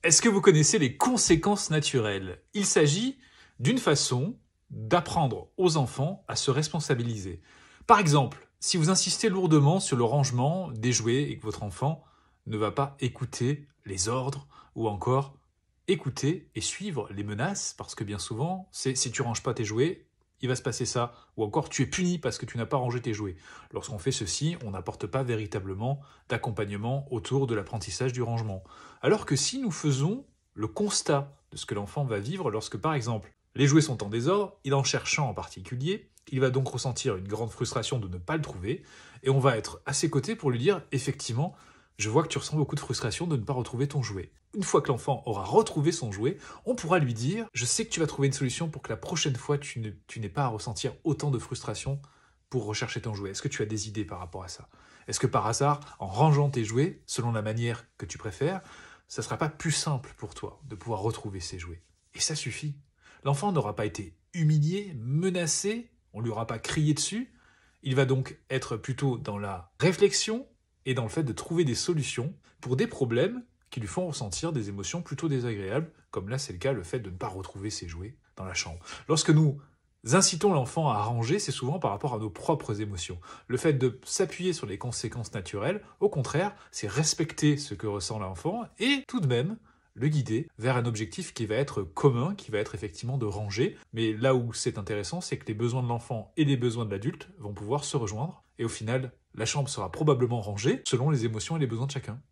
Est-ce que vous connaissez les conséquences naturelles? Il s'agit d'une façon d'apprendre aux enfants à se responsabiliser. Par exemple, si vous insistez lourdement sur le rangement des jouets et que votre enfant ne va pas écouter les ordres ou encore écouter et suivre les menaces, parce que bien souvent, c'est si tu ranges pas tes jouets, il va se passer ça, ou encore tu es puni parce que tu n'as pas rangé tes jouets. Lorsqu'on fait ceci, on n'apporte pas véritablement d'accompagnement autour de l'apprentissage du rangement. Alors que si nous faisons le constat de ce que l'enfant va vivre lorsque, par exemple, les jouets sont en désordre, il en cherche un en particulier, il va donc ressentir une grande frustration de ne pas le trouver, et on va être à ses côtés pour lui dire, effectivement, je vois que tu ressens beaucoup de frustration de ne pas retrouver ton jouet. Une fois que l'enfant aura retrouvé son jouet, on pourra lui dire, je sais que tu vas trouver une solution pour que la prochaine fois, tu n'aies pas à ressentir autant de frustration pour rechercher ton jouet. Est-ce que tu as des idées par rapport à ça? Est-ce que par hasard, en rangeant tes jouets, selon la manière que tu préfères, ça ne sera pas plus simple pour toi de pouvoir retrouver ces jouets? Et ça suffit. L'enfant n'aura pas été humilié, menacé, on ne lui aura pas crié dessus. Il va donc être plutôt dans la réflexion et dans le fait de trouver des solutions pour des problèmes qui lui font ressentir des émotions plutôt désagréables, comme là c'est le cas, le fait de ne pas retrouver ses jouets dans la chambre. Lorsque nous incitons l'enfant à ranger, c'est souvent par rapport à nos propres émotions. Le fait de s'appuyer sur les conséquences naturelles, au contraire, c'est respecter ce que ressent l'enfant et tout de même le guider vers un objectif qui va être commun, qui va être effectivement de ranger. Mais là où c'est intéressant, c'est que les besoins de l'enfant et les besoins de l'adulte vont pouvoir se rejoindre. Et au final, la chambre sera probablement rangée selon les émotions et les besoins de chacun.